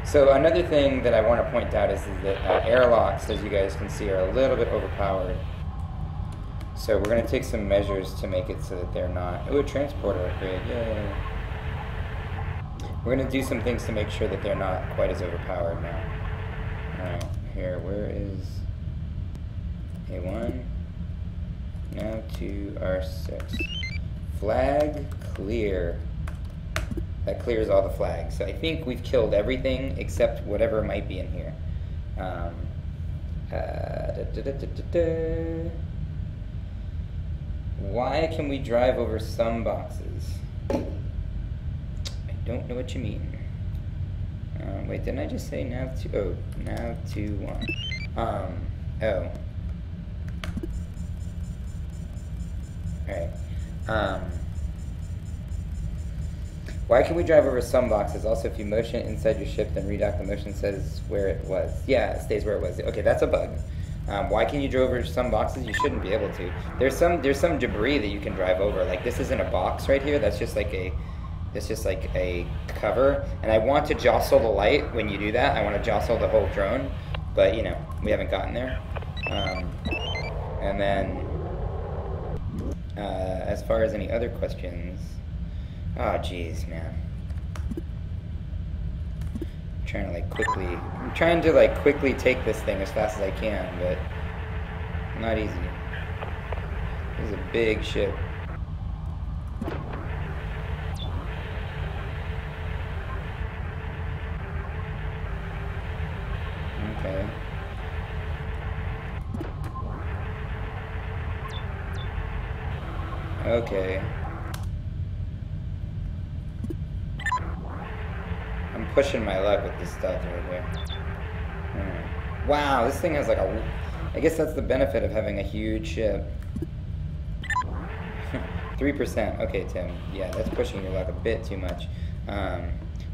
So another thing that I want to point out is that airlocks, as you guys can see, are a little bit overpowered. So we're going to take some measures to make it so that they're not... Oh, a transporter upgrade, yay. We're going to do some things to make sure that they're not quite as overpowered now. Alright, here, where is A1? Now to R6. Flag clear. That clears all the flags. So I think we've killed everything except whatever might be in here. Why can we drive over some boxes? I don't know what you mean. Wait, didn't I just say nav to? Oh, nav to 1. Oh. Alright. Why can we drive over some boxes? Also, if you motion inside your ship, then redock, the motion says where it was. Yeah, it stays where it was. Okay, that's a bug. Why can you drive over some boxes? You shouldn't be able to. There's some debris that you can drive over. Like this isn't a box right here. That's just like a cover. And I want to jostle the light when you do that. I want to jostle the whole drone, but you know we haven't gotten there. And then as far as any other questions. Oh, jeez, man. I'm trying to quickly take this thing as fast as I can, but not easy. This is a big ship. Okay. Okay. I'm pushing my luck with this stuff right here. Wow, this thing has like I guess that's the benefit of having a huge ship. 3%. Okay, Tim. Yeah, that's pushing your luck a bit too much.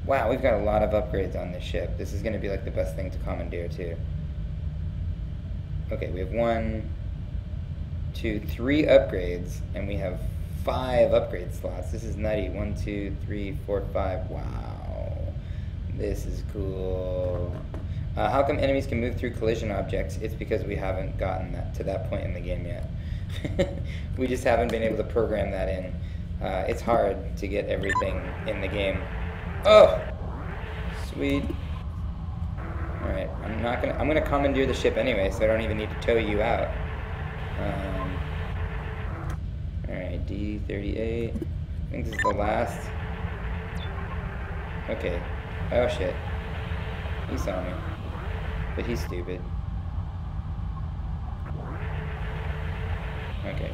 Wow, we've got a lot of upgrades on this ship. This is going to be like the best thing to commandeer too. Okay, we have 1, 2, 3 upgrades, and we have 5 upgrade slots. This is nutty. 1, 2, 3, 4, 5. Wow. This is cool. How come enemies can move through collision objects? It's because we haven't gotten to that point in the game yet. We just haven't been able to program that in. It's hard to get everything in the game. Oh! Sweet. Alright, I'm gonna commandeer the ship anyway, so I don't even need to tow you out. Alright, D38. I think this is the last. Okay. Oh shit. He saw me. But he's stupid. Okay.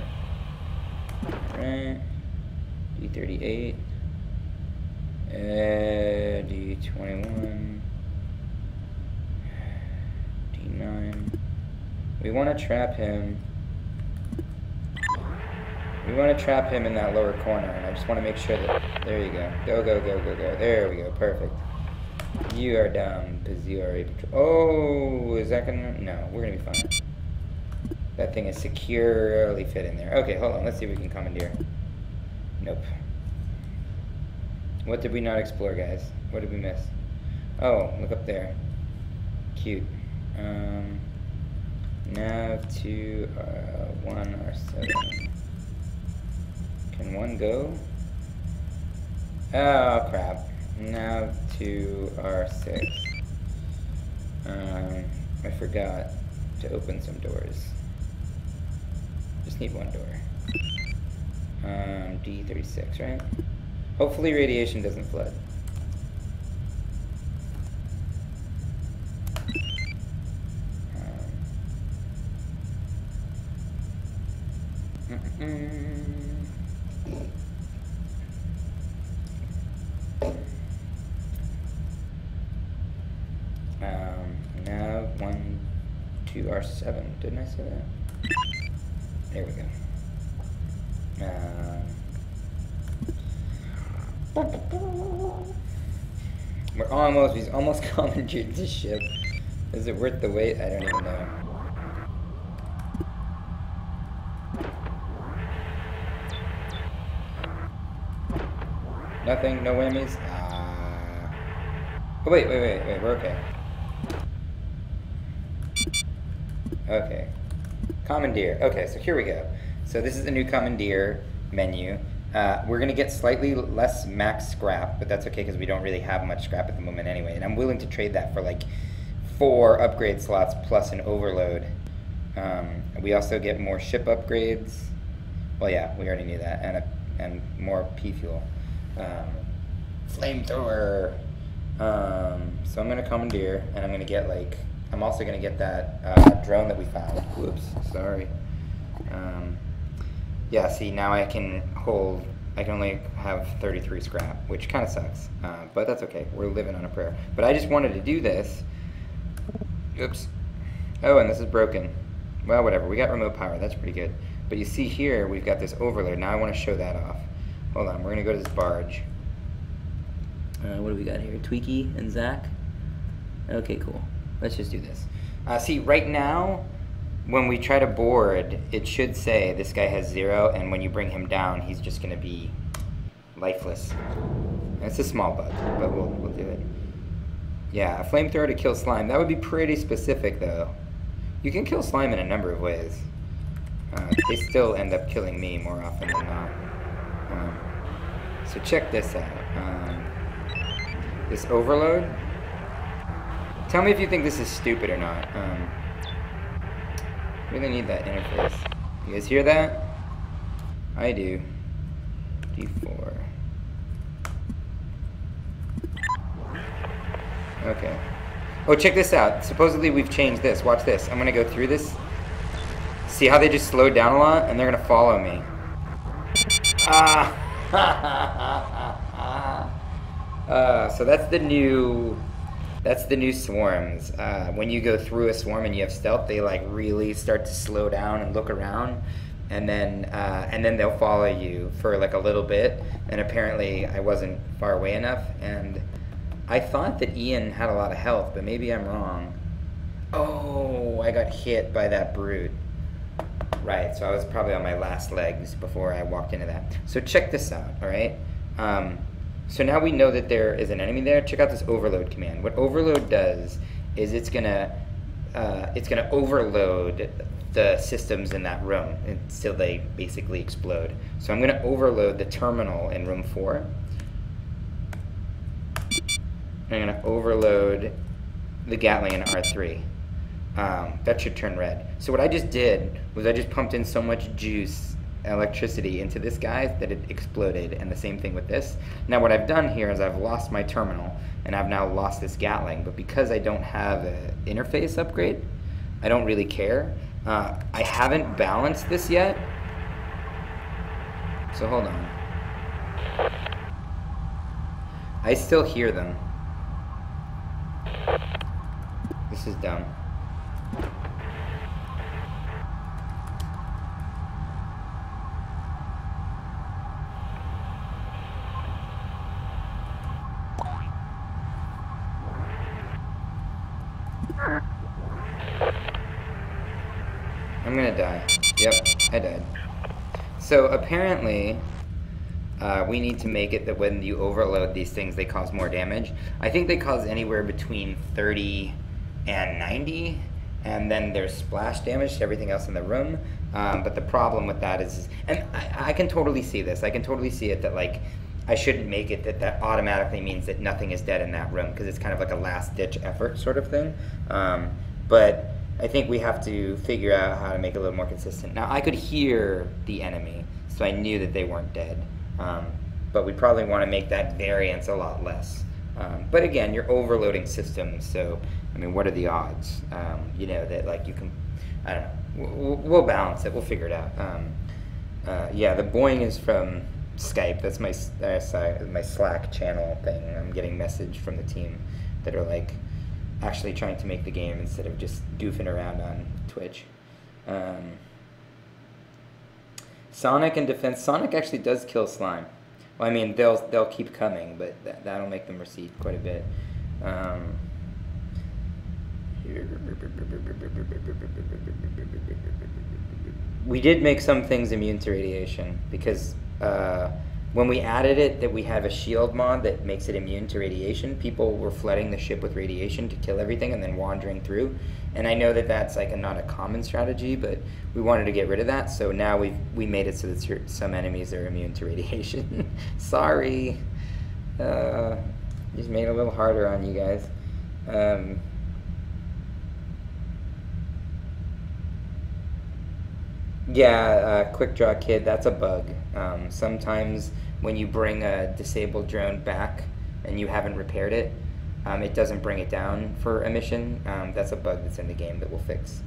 Right. D38. D21. D9. We want to trap him. We want to trap him in that lower corner, and I just want to make sure that... There you go. Go, go, go, go, go. There we go. Perfect. You are dumb, because you are able to... Oh, is that going to... No, we're going to be fine. That thing is securely fit in there. Okay, hold on. Let's see if we can commandeer. Nope. What did we not explore, guys? What did we miss? Oh, look up there. Cute. Nav to 1 R7. Can 1 go? Oh, crap. Nav to R6. I forgot to open some doors. Just need 1 door. D36, right? Hopefully radiation doesn't flood. R2R7. Didn't I say that? There we go. He's almost commandeered this ship. Is it worth the wait? I don't even know. Nothing, no whammies. Oh, wait, we're okay. Okay. Commandeer. Okay, so here we go. So this is the new commandeer menu. We're gonna get slightly less max scrap, but that's okay because we don't really have much scrap at the moment anyway. And I'm willing to trade that for like 4 upgrade slots plus an overload. We also get more ship upgrades. Well, yeah, we already knew that, and more P fuel. Flamethrower. So I'm gonna commandeer, and I'm gonna get like, I'm also gonna get that drone that we found. Whoops, sorry. Yeah, see, now I can only have 33 scrap, which kind of sucks, but that's okay. We're living on a prayer. But I just wanted to do this. Oops. Oh, and this is broken. Well, whatever. We got remote power. That's pretty good. But you see here, we've got this overload. Now I want to show that off. Hold on. We're gonna go to this barge. What do we got here? Tweaky and Zach. Okay, cool. Let's just do this. See, right now, when we try to board, it should say this guy has 0, and when you bring him down, he's just going to be lifeless. It's a small bug, but we'll do it. Yeah, a flamethrower to kill slime. That would be pretty specific, though. You can kill slime in a number of ways. They still end up killing me more often than not. So check this out. This overload. Tell me if you think this is stupid or not. Really need that interface. You guys hear that? I do. D4. Okay. Oh, check this out. Supposedly we've changed this. Watch this. I'm gonna go through this. See how they just slowed down a lot, and they're gonna follow me. So that's the new swarms. When you go through a swarm and you have stealth, they like really start to slow down and look around, and then they'll follow you for like a little bit. And apparently I wasn't far away enough, and I thought that Ian had a lot of health, but maybe I'm wrong. Oh, I got hit by that brute. Right, so I was probably on my last legs before I walked into that. So check this out, all right? So now we know that there is an enemy there. Check out this overload command. What overload does is it's gonna overload the systems in that room until they basically explode. So I'm gonna overload the terminal in room 4. I'm gonna overload the Gatling in R3. That should turn red. So what I just did was I just pumped in so much juice, electricity into this guy that it exploded, and the same thing with this. Now what I've done here is I've lost my terminal, and I've now lost this Gatling, but because I don't have an interface upgrade, I don't really care. I haven't balanced this yet, so hold on. I still hear them. This is dumb. I'm gonna die. Yep, I died. So apparently, we need to make it that when you overload these things, they cause more damage. I think they cause anywhere between 30 and 90, and then there's splash damage to everything else in the room. But the problem with that is, and I can totally see this. I can totally see it that like, I shouldn't make it that automatically means that nothing is dead in that room, because it's kind of like a last-ditch effort sort of thing. But I think we have to figure out how to make it a little more consistent. Now, I could hear the enemy, so I knew that they weren't dead. But we probably want to make that variance a lot less. But again, you're overloading systems, so, I mean, what are the odds? You know, that like you can, I don't know, we'll balance it, we'll figure it out. Yeah, the boing is from Skype. That's my Slack channel thing. I'm getting message from the team that are like, actually trying to make the game instead of just goofing around on Twitch. Sonic and defense. Sonic actually does kill slime. Well, I mean, they'll keep coming, but that'll make them recede quite a bit. We did make some things immune to radiation because when we added it that we have a shield mod that makes it immune to radiation, people were flooding the ship with radiation to kill everything and then wandering through. And I know that that's like not a common strategy, but we wanted to get rid of that. So now we made it so that some enemies are immune to radiation. Sorry. Just made it a little harder on you guys. Yeah, Quick Draw Kid, that's a bug. Sometimes when you bring a disabled drone back and you haven't repaired it, it doesn't bring it down for a mission. That's a bug that's in the game that we'll fix.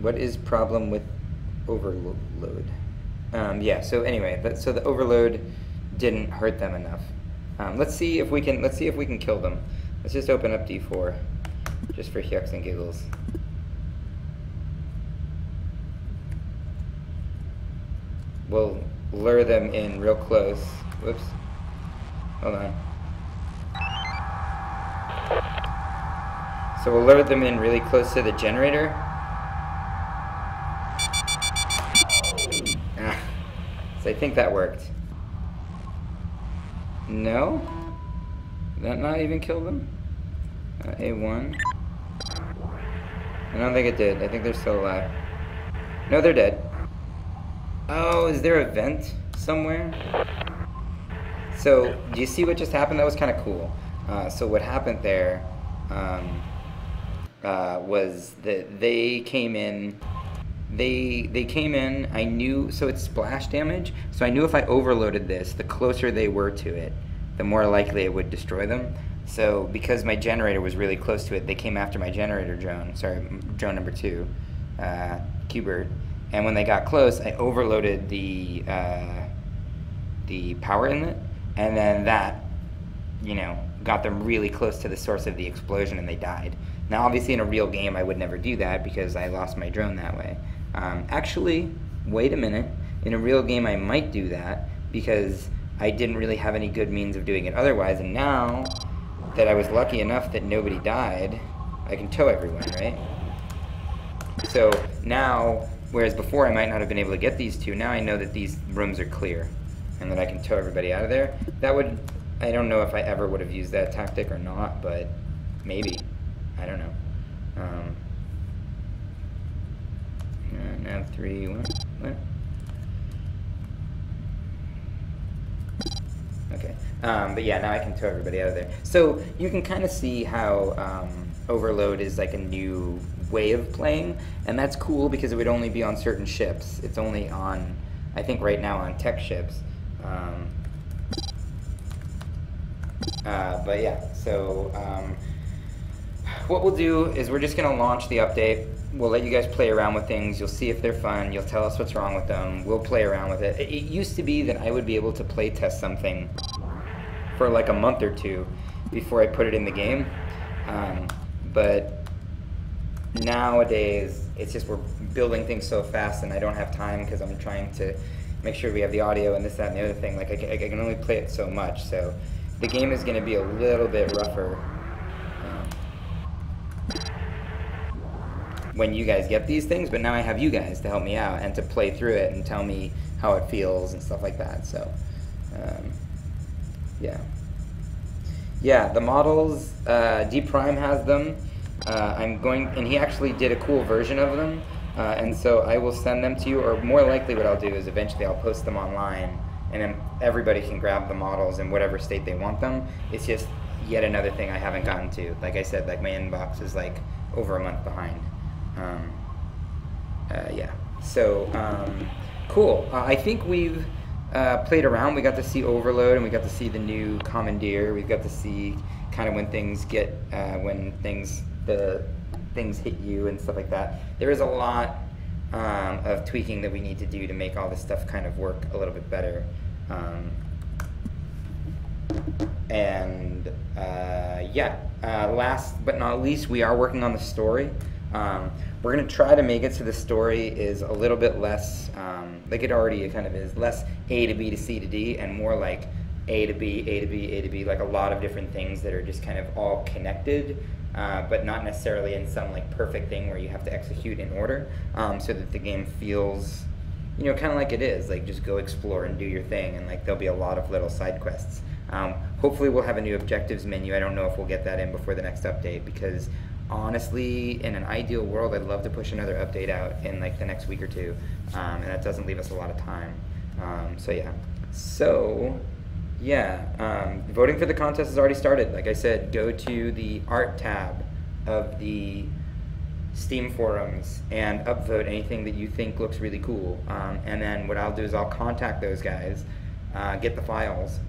What is problem with overload? Yeah, so anyway, so the overload didn't hurt them enough. Let's see if we can kill them. Let's just open up D4, just for yucks and giggles. We'll lure them in real close. Whoops. Hold on. So we'll lure them in really close to the generator. So I think that worked. No? Did that not even kill them? A1. I don't think it did. I think they're still alive. No, they're dead. Oh, is there a vent somewhere? So, do you see what just happened? That was kind of cool. So what happened there was that they came in. They came in. I knew, so it's splash damage. So I knew if I overloaded this, the closer they were to it, the more likely it would destroy them. So because my generator was really close to it, they came after my generator drone. Sorry, drone number 2, Q-Bird. And when they got close, I overloaded the power inlet, and then that, got them really close to the source of the explosion, and they died. Now, obviously, in a real game, I would never do that because I lost my drone that way. Actually, wait a minute. In a real game, I might do that because I didn't really have any good means of doing it otherwise, and now that I was lucky enough that nobody died, I can tow everyone, right? So now, whereas before I might not have been able to get these two, now I know that these rooms are clear and that I can tow everybody out of there. That would, I don't know if I ever would have used that tactic or not, but maybe. I don't know. Nav 3, what? Okay, but yeah, now I can tow everybody out of there. So you can kind of see how overload is like a new way of playing, and that's cool because it would only be on certain ships. It's only on, I think right now, on tech ships. But yeah, so what we'll do is we're just going to launch the update. We'll let you guys play around with things. You'll see if they're fun. You'll tell us what's wrong with them. We'll play around with it. It used to be that I would be able to play test something for like a month or two before I put it in the game. But nowadays, it's just we're building things so fast and I don't have time because I'm trying to make sure we have the audio and this, that, and the other thing. Like I can only play it so much. So the game is going to be a little bit rougher when you guys get these things, but now I have you guys to help me out and to play through it and tell me how it feels and stuff like that. So yeah, the models, D Prime has them. I'm going, and he actually did a cool version of them, and so I will send them to you, or more likely what I'll do is eventually I'll post them online, and then everybody can grab the models in whatever state they want them. It's just yet another thing I haven't gotten to. Like I said, like my inbox is like over a month behind. Yeah, so cool. I think we've played around. We got to see Overload, and we got to see the new Commandeer. We got to see kind of when things get, the things hit you and stuff like that. There is a lot of tweaking that we need to do to make all this stuff kind of work a little bit better. And yeah, last but not least, we are working on the story. We're going to try to make it so the story is a little bit less, like it already kind of is, less A to B to C to D, and more like A to B, A to B, A to B, like a lot of different things that are just kind of all connected, but not necessarily in some like perfect thing where you have to execute in order, so that the game feels, you know, kind of like it is, like just go explore and do your thing, and like there'll be a lot of little side quests. Hopefully we'll have a new objectives menu. I don't know if we'll get that in before the next update, because honestly, in an ideal world, I'd love to push another update out in like the next week or two, and that doesn't leave us a lot of time. So yeah, voting for the contest has already started. Like I said, go to the art tab of the Steam forums and upvote anything that you think looks really cool, and then what I'll do is I'll contact those guys, get the files,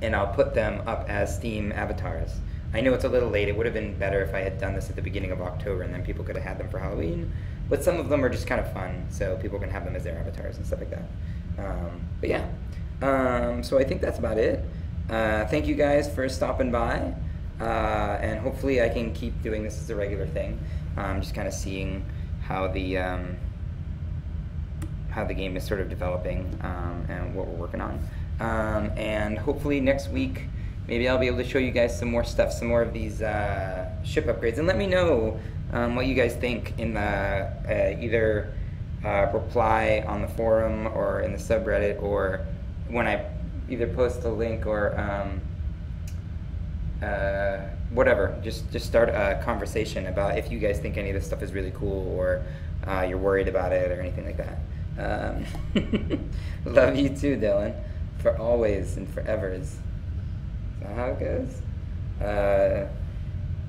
and I'll put them up as Steam avatars. I know it's a little late. It would have been better if I had done this at the beginning of October, and then people could have had them for Halloween. But some of them are just kind of fun, so people can have them as their avatars and stuff like that. But yeah, so I think that's about it. Thank you guys for stopping by, and hopefully I can keep doing this as a regular thing. Just kind of seeing how the game is sort of developing, and what we're working on. And hopefully next week, maybe I'll be able to show you guys some more stuff, some more of these ship upgrades, and let me know what you guys think in the either reply on the forum or in the subreddit, or when I either post a link or whatever. Just start a conversation about if you guys think any of this stuff is really cool, or you're worried about it or anything like that. Love you too, Dylan, for always and forevers. Is that how it goes?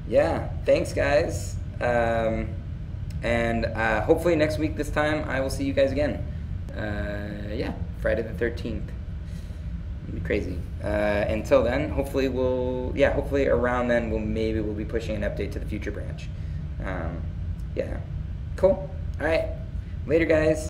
Yeah, thanks guys. And hopefully next week this time I will see you guys again. Yeah, Friday the 13th. It'll be crazy. Until then, hopefully hopefully around then we'll be pushing an update to the future branch. Yeah, cool. All right, later guys.